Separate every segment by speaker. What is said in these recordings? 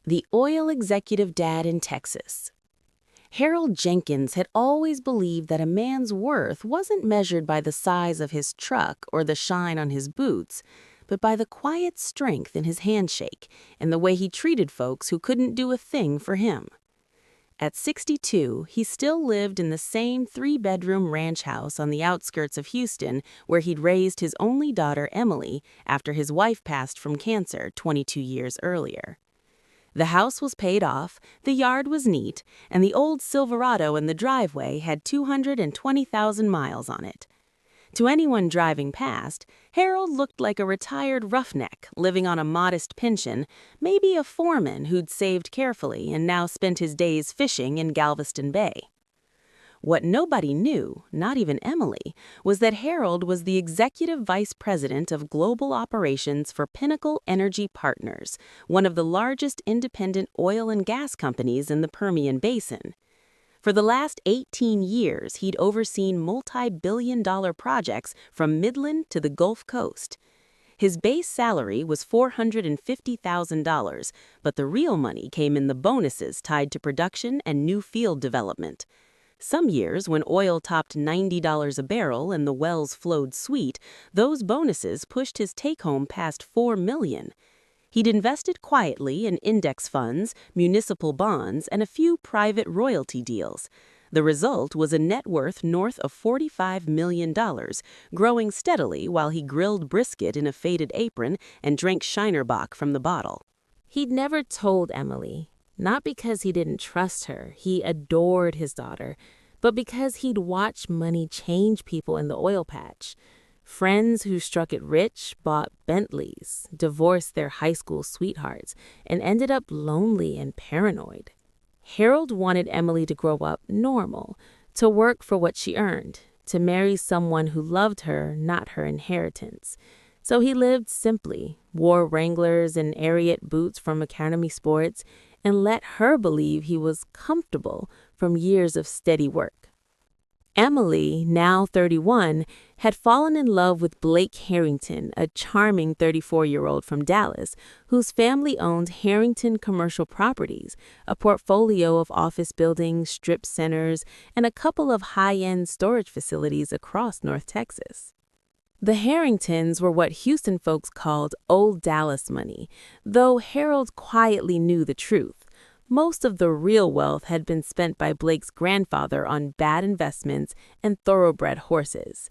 Speaker 1: The oil executive dad in Texas. Harold Jenkins had always believed that a man's worth wasn't measured by the size of his truck or the shine on his boots, but by the quiet strength in his handshake and the way he treated folks who couldn't do a thing for him. At 62, he still lived in the same three-bedroom ranch house on the outskirts of Houston where he'd raised his only daughter, Emily, after his wife passed from cancer 22 years earlier. The house was paid off, the yard was neat, and the old Silverado in the driveway had 220,000 miles on it. To anyone driving past, Harold looked like a retired roughneck living on a modest pension, maybe a foreman who'd saved carefully and now spent his days fishing in Galveston Bay. What nobody knew, not even Emily, was that Harold was the executive vice president of global operations for Pinnacle Energy Partners, one of the largest independent oil and gas companies in the Permian Basin. For the last 18 years, he'd overseen multi-billion-dollar projects from Midland to the Gulf Coast. His base salary was $450,000, but the real money came in the bonuses tied to production and new field development. Some years, when oil topped $90 a barrel and the wells flowed sweet, those bonuses pushed his take-home past $4 million. He'd invested quietly in index funds, municipal bonds, and a few private royalty deals. The result was a net worth north of $45 million, growing steadily while he grilled brisket in a faded apron and drank Shinerbach from the bottle. He'd never told Emily. Not because he didn't trust her, he adored his daughter, but because he'd watched money change people in the oil patch. Friends who struck it rich bought Bentleys, divorced their high school sweethearts, and ended up lonely and paranoid. Harold wanted Emily to grow up normal, to work for what she earned, to marry someone who loved her, not her inheritance. So he lived simply, wore Wranglers and Ariat boots from Academy Sports, and let her believe he was comfortable from years of steady work. Emily, now 31, had fallen in love with Blake Harrington, a charming 34-year-old from Dallas, whose family owned Harrington Commercial Properties, a portfolio of office buildings, strip centers, and a couple of high-end storage facilities across North Texas. The Harringtons were what Houston folks called Old Dallas money, though Harold quietly knew the truth. Most of the real wealth had been spent by Blake's grandfather on bad investments and thoroughbred horses.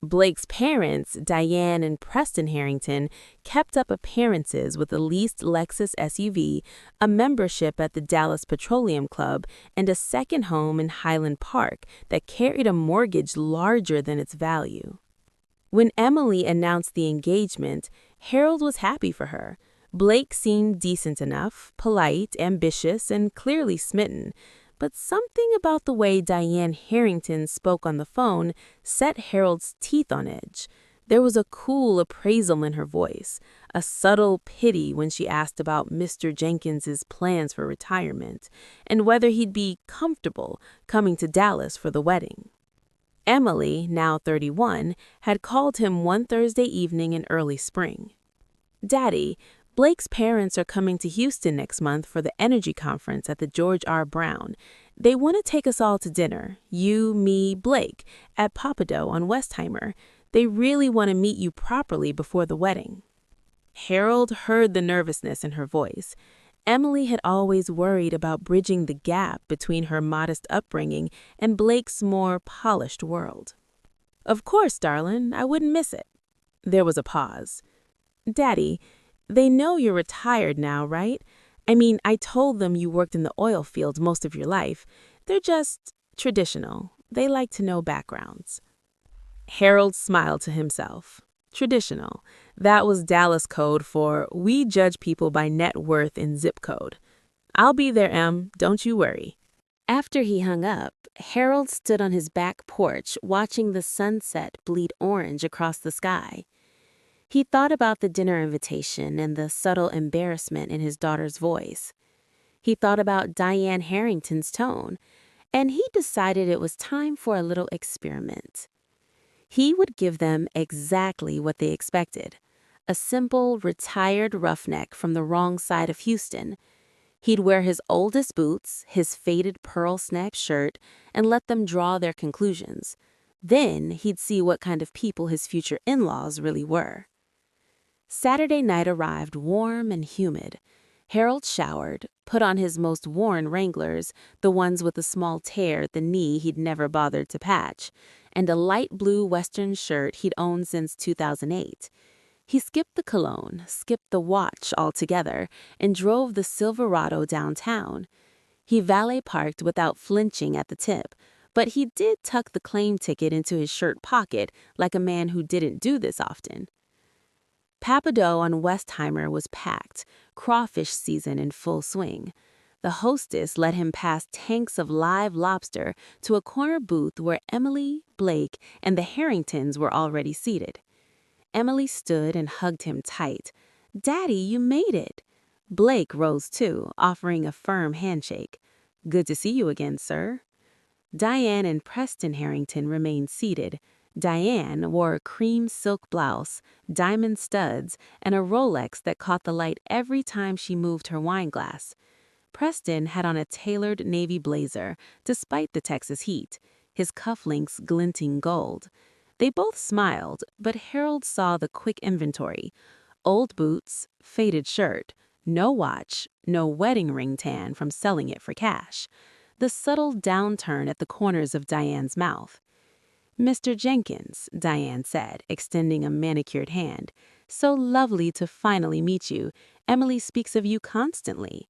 Speaker 1: Blake's parents, Diane and Preston Harrington, kept up appearances with a leased Lexus SUV, a membership at the Dallas Petroleum Club, and a second home in Highland Park that carried a mortgage larger than its value. When Emily announced the engagement, Harold was happy for her. Blake seemed decent enough, polite, ambitious, and clearly smitten. But something about the way Diane Harrington spoke on the phone set Harold's teeth on edge. There was a cool appraisal in her voice, a subtle pity when she asked about Mr. Jenkins's plans for retirement, and whether he'd be comfortable coming to Dallas for the wedding. Emily, now 31, had called him one Thursday evening in early spring. "Daddy, Blake's parents are coming to Houston next month for the energy conference at the George R. Brown. They want to take us all to dinner, you, me, Blake, at Papado on Westheimer. They really want to meet you properly before the wedding." Harold heard the nervousness in her voice. Emily had always worried about bridging the gap between her modest upbringing and Blake's more polished world. "Of course, darling, I wouldn't miss it." There was a pause. "Daddy, they know you're retired now, right? I mean, I told them you worked in the oil fields most of your life. They're just traditional. They like to know backgrounds." Harold smiled to himself. Traditional. That was Dallas code for we judge people by net worth and zip code. "I'll be there, Em. Don't you worry." After he hung up, Harold stood on his back porch watching the sunset bleed orange across the sky. He thought about the dinner invitation and the subtle embarrassment in his daughter's voice. He thought about Diane Harrington's tone, and he decided it was time for a little experiment. He would give them exactly what they expected, a simple, retired roughneck from the wrong side of Houston. He'd wear his oldest boots, his faded pearl snap shirt, and let them draw their conclusions. Then he'd see what kind of people his future in-laws really were. Saturday night arrived warm and humid. Harold showered, put on his most worn Wranglers, the ones with a small tear at the knee he'd never bothered to patch, and a light blue Western shirt he'd owned since 2008. He skipped the cologne, skipped the watch altogether, and drove the Silverado downtown. He valet parked without flinching at the tip, but he did tuck the claim ticket into his shirt pocket like a man who didn't do this often. Pappadeaux on Westheimer was packed, crawfish season in full swing. The hostess let him pass tanks of live lobster to a corner booth where Emily, Blake, and the Harringtons were already seated. Emily stood and hugged him tight. "Daddy, you made it." Blake rose too, offering a firm handshake. "Good to see you again, sir." Diane and Preston Harrington remained seated. Diane wore a cream silk blouse, diamond studs, and a Rolex that caught the light every time she moved her wine glass. Preston had on a tailored navy blazer, despite the Texas heat, his cufflinks glinting gold. They both smiled, but Harold saw the quick inventory. Old boots, faded shirt, no watch, no wedding ring tan from selling it for cash. The subtle downturn at the corners of Diane's mouth. "Mr. Jenkins," Diane said, extending a manicured hand. "So lovely to finally meet you. Emily speaks of you constantly."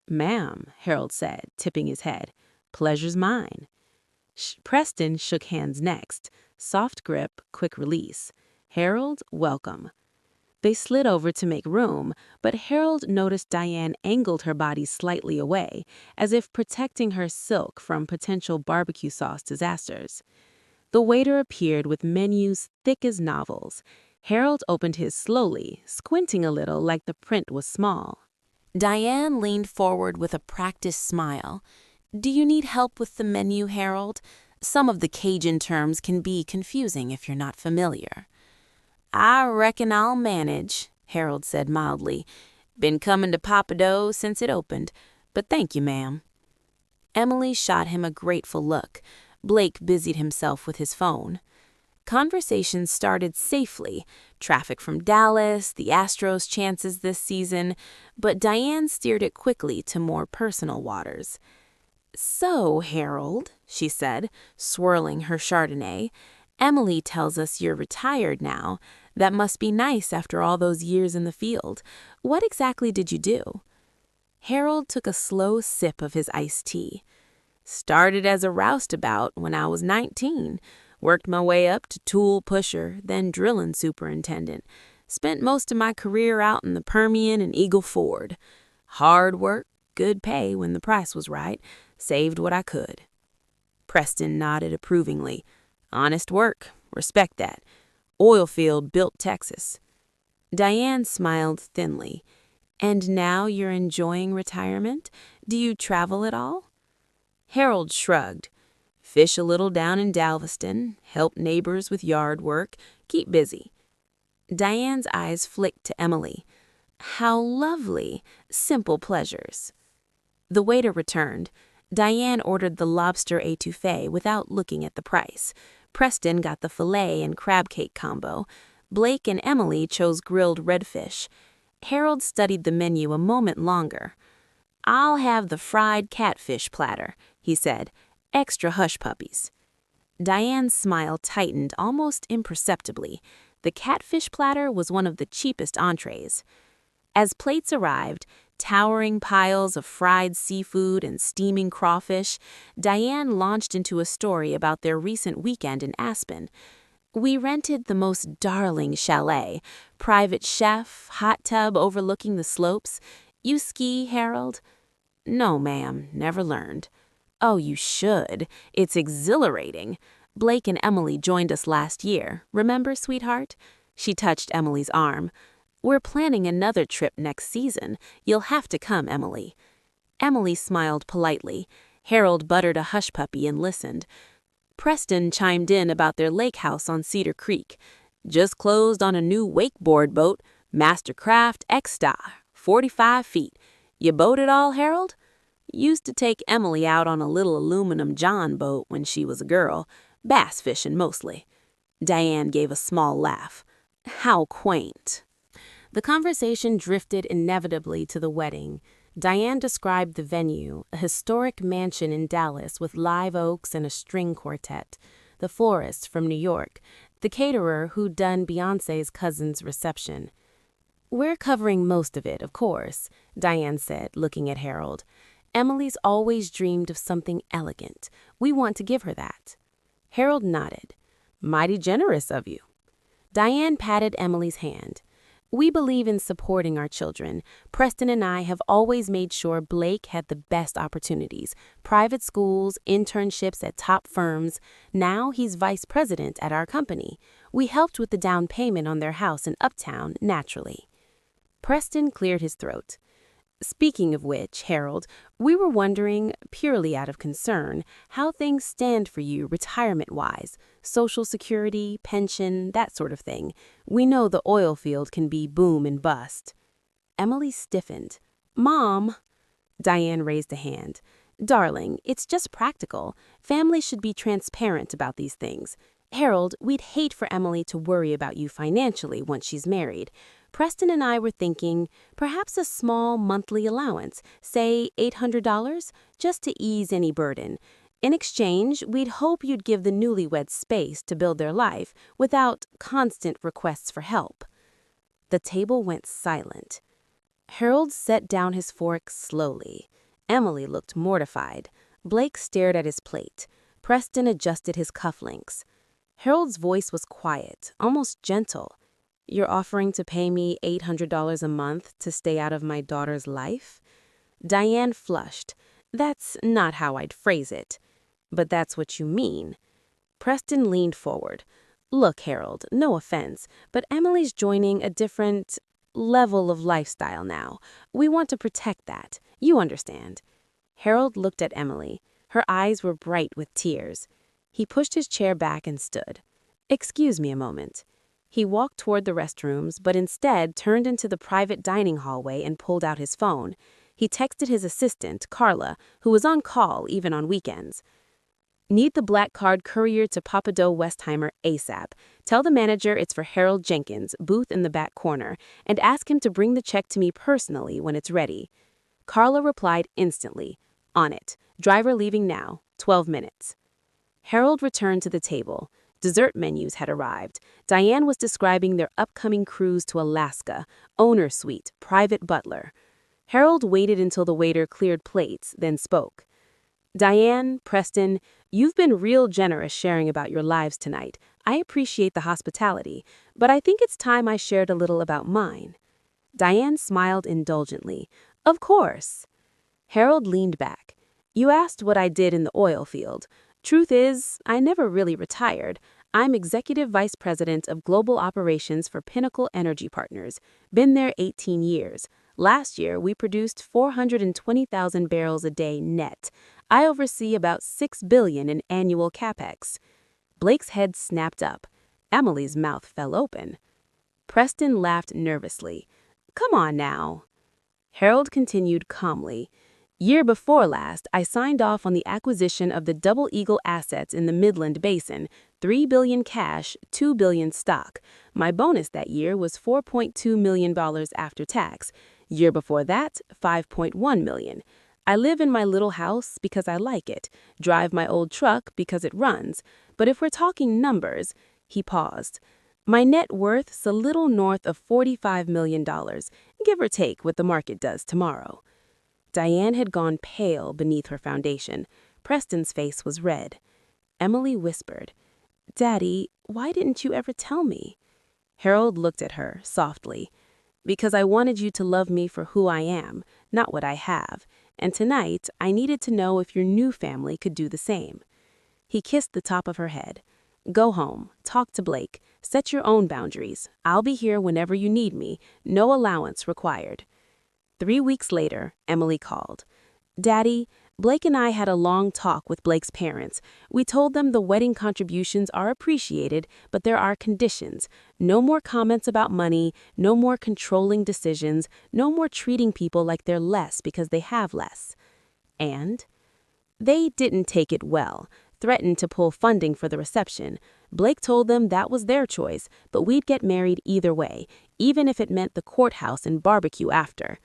Speaker 1: "Ma'am," Harold said, tipping his head. "Pleasure's mine." Preston shook hands next. Soft grip, quick release. "Harold, welcome." They slid over to make room, but Harold noticed Diane angled her body slightly away, as if protecting her silk from potential barbecue sauce disasters. The waiter appeared with menus thick as novels. Harold opened his slowly, squinting a little like the print was small. Diane leaned forward with a practiced smile. "Do you need help with the menu, Harold? Some of the Cajun terms can be confusing if you're not familiar." "I reckon I'll manage," Harold said mildly. "Been coming to Pappadeaux since it opened, but thank you, ma'am." Emily shot him a grateful look. Blake busied himself with his phone. Conversation started safely. Traffic from Dallas, the Astros' chances this season, but Diane steered it quickly to more personal waters. "So, Harold," she said, swirling her Chardonnay, "Emily tells us you're retired now. That must be nice after all those years in the field. What exactly did you do?" Harold took a slow sip of his iced tea. "Started as a roustabout when I was 19. Worked my way up to tool pusher, then drilling superintendent. Spent most of my career out in the Permian and Eagle Ford. Hard work, good pay when the price was right. Saved what I could." Preston nodded approvingly. "Honest work. Respect that. Oil field built Texas." Diane smiled thinly. "And now you're enjoying retirement? Do you travel at all?" Harold shrugged. "Fish a little down in Galveston, help neighbors with yard work, keep busy." Diane's eyes flicked to Emily. "How lovely. Simple pleasures." The waiter returned. Diane ordered the lobster étouffée without looking at the price. Preston got the filet and crab cake combo. Blake and Emily chose grilled redfish. Harold studied the menu a moment longer. "I'll have the fried catfish platter," he said. "Extra hush puppies." Diane's smile tightened almost imperceptibly. The catfish platter was one of the cheapest entrees. As plates arrived, towering piles of fried seafood and steaming crawfish, Diane launched into a story about their recent weekend in Aspen. "We rented the most darling chalet, private chef, hot tub overlooking the slopes. You ski, Harold?" "No, ma'am, never learned." "Oh, you should. It's exhilarating. Blake and Emily joined us last year. Remember, sweetheart?" She touched Emily's arm. "We're planning another trip next season. You'll have to come, Emily." Emily smiled politely. Harold buttered a hush puppy and listened. Preston chimed in about their lake house on Cedar Creek. "Just closed on a new wakeboard boat, Mastercraft X-Star, 45 feet. You boat at all, Harold? Used to take Emily out on a little aluminum John boat when she was a girl, bass fishing mostly. Diane gave a small laugh. How quaint. The conversation drifted inevitably to the wedding. Diane described the venue, a historic mansion in Dallas with live oaks and a string quartet, the florist from New York, the caterer who'd done Beyoncé's cousin's reception. "We're covering most of it, of course," Diane said, looking at Harold. "Emily's always dreamed of something elegant. We want to give her that." Harold nodded. "Mighty generous of you." Diane patted Emily's hand. "We believe in supporting our children. Preston and I have always made sure Blake had the best opportunities. Private schools, internships at top firms. Now he's vice president at our company. We helped with the down payment on their house in Uptown, naturally." Preston cleared his throat. "Speaking of which, Harold, we were wondering, purely out of concern, how things stand for you retirement-wise, Social Security, pension, that sort of thing. We know the oil field can be boom and bust." Emily stiffened. "Mom." Diane raised a hand. "Darling, it's just practical. Families should be transparent about these things. Harold, we'd hate for Emily to worry about you financially once she's married. Preston and I were thinking perhaps a small monthly allowance, say $800, just to ease any burden. In exchange, we'd hope you'd give the newlyweds space to build their life without constant requests for help." The table went silent. Harold set down his fork slowly. Emily looked mortified. Blake stared at his plate. Preston adjusted his cufflinks. Harold's voice was quiet, almost gentle. "You're offering to pay me $800 a month to stay out of my daughter's life?" Diane flushed. "That's not how I'd phrase it." "But that's what you mean." Preston leaned forward. "Look, Harold, no offense, but Emily's joining a different level of lifestyle now. We want to protect that. You understand." Harold looked at Emily. Her eyes were bright with tears. He pushed his chair back and stood. "Excuse me a moment." He walked toward the restrooms, but instead turned into the private dining hallway and pulled out his phone. He texted his assistant, Carla, who was on call even on weekends. "Need the black card couriered to Papado Westheimer ASAP. Tell the manager it's for Harold Jenkins, booth in the back corner, and ask him to bring the check to me personally when it's ready." Carla replied instantly. "On it. Driver leaving now. 12 minutes." Harold returned to the table. Dessert menus had arrived. Diane was describing their upcoming cruise to Alaska, owner suite, private butler. Harold waited until the waiter cleared plates, then spoke. "Diane, Preston, you've been real generous sharing about your lives tonight. I appreciate the hospitality, but I think it's time I shared a little about mine." Diane smiled indulgently. "Of course." Harold leaned back. "You asked what I did in the oil field. Truth is, I never really retired. I'm Executive Vice President of Global Operations for Pinnacle Energy Partners. Been there 18 years. Last year, we produced 420,000 barrels a day net. I oversee about $6 billion in annual capex." Blake's head snapped up. Emily's mouth fell open. Preston laughed nervously. "Come on now." Harold continued calmly. "Year before last, I signed off on the acquisition of the Double Eagle assets in the Midland Basin, $3 billion cash, $2 billion stock. My bonus that year was $4.2 million after tax. Year before that, $5.1 million. I live in my little house because I like it, drive my old truck because it runs. But if we're talking numbers," he paused, "my net worth's a little north of $45 million, give or take what the market does tomorrow." Diane had gone pale beneath her foundation. Preston's face was red. Emily whispered, "Daddy, why didn't you ever tell me?" Harold looked at her softly. "Because I wanted you to love me for who I am, not what I have. And tonight, I needed to know if your new family could do the same." He kissed the top of her head. "Go home, talk to Blake, set your own boundaries. I'll be here whenever you need me, no allowance required." 3 weeks later, Emily called. Daddy, Blake and I had a long talk with Blake's parents. We told them the wedding contributions are appreciated, but there are conditions. No more comments about money, no more controlling decisions, no more treating people like they're less because they have less. And they didn't take it well, threatened to pull funding for the reception. Blake told them that was their choice, but we'd get married either way, even if it meant the courthouse and barbecue after.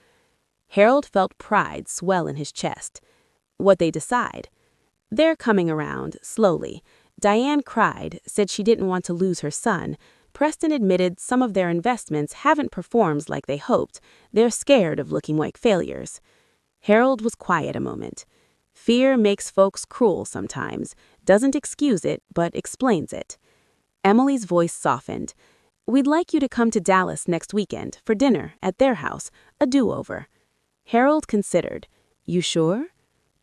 Speaker 1: Harold felt pride swell in his chest. What they decide? They're coming around, slowly. Diane cried, said she didn't want to lose her son. Preston admitted some of their investments haven't performed like they hoped. They're scared of looking like failures. Harold was quiet a moment. Fear makes folks cruel sometimes, doesn't excuse it, but explains it. Emily's voice softened. We'd like you to come to Dallas next weekend for dinner at their house, a do-over. Harold considered. You sure?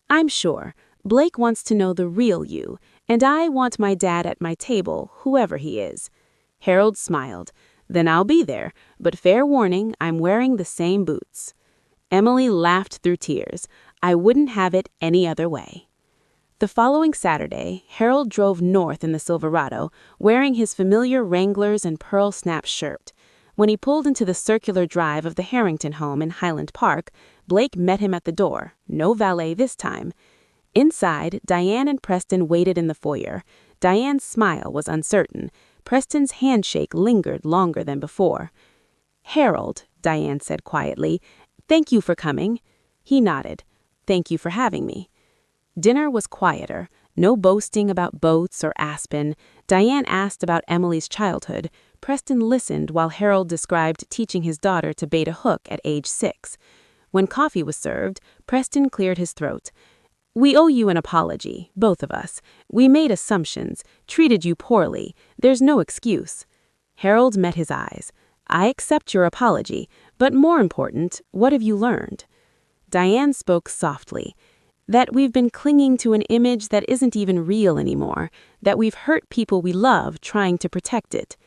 Speaker 1: I'm sure. Blake wants to know the real you, and I want my dad at my table, whoever he is. Harold smiled. Then I'll be there, but fair warning, I'm wearing the same boots. Emily laughed through tears. I wouldn't have it any other way. The following Saturday, Harold drove north in the Silverado, wearing his familiar Wranglers and pearl snap shirt. When he pulled into the circular drive of the Harrington home in Highland Park, Blake met him at the door, no valet this time. Inside, Diane and Preston waited in the foyer. Diane's smile was uncertain. Preston's handshake lingered longer than before. Harold, Diane said quietly, thank you for coming. He nodded. Thank you for having me. Dinner was quieter. No boasting about boats or Aspen. Diane asked about Emily's childhood. Preston listened while Harold described teaching his daughter to bait a hook at age 6. When coffee was served, Preston cleared his throat. We owe you an apology, both of us. We made assumptions, treated you poorly. There's no excuse. Harold met his eyes. I accept your apology, but more important, what have you learned? Diane spoke softly. That we've been clinging to an image that isn't even real anymore, that we've hurt people we love trying to protect it.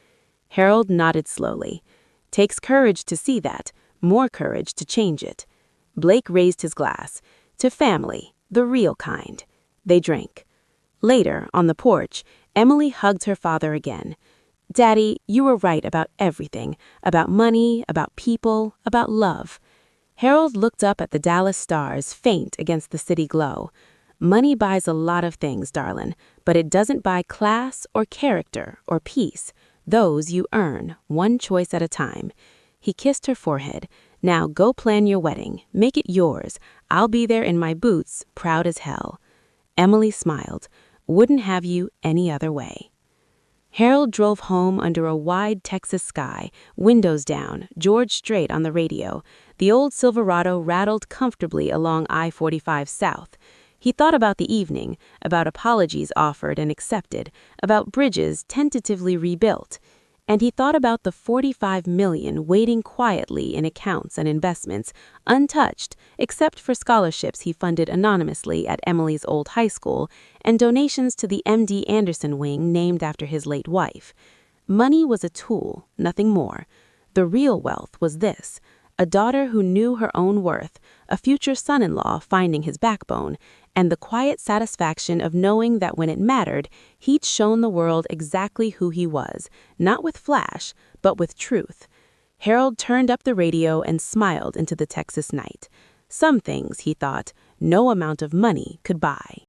Speaker 1: Harold nodded slowly. Takes courage to see that, more courage to change it. Blake raised his glass. To family, the real kind. They drank. Later, on the porch, Emily hugged her father again. Daddy, you were right about everything, about money, about people, about love. Harold looked up at the Dallas stars faint against the city glow. Money buys a lot of things, darlin', but it doesn't buy class or character or peace. Those you earn, one choice at a time. He kissed her forehead. Now go plan your wedding. Make it yours. I'll be there in my boots, proud as hell. Emily smiled. Wouldn't have you any other way. Harold drove home under a wide Texas sky, windows down, George Strait on the radio. The old Silverado rattled comfortably along I-45 south. He thought about the evening, about apologies offered and accepted, about bridges tentatively rebuilt. And he thought about the $45 million waiting quietly in accounts and investments, untouched except for scholarships he funded anonymously at Emily's old high school and donations to the M.D. Anderson wing named after his late wife. Money was a tool, nothing more. The real wealth was this: a daughter who knew her own worth, a future son-in-law finding his backbone, and the quiet satisfaction of knowing that when it mattered, he'd shown the world exactly who he was, not with flash, but with truth. Harold turned up the radio and smiled into the Texas night. Some things, he thought, no amount of money could buy.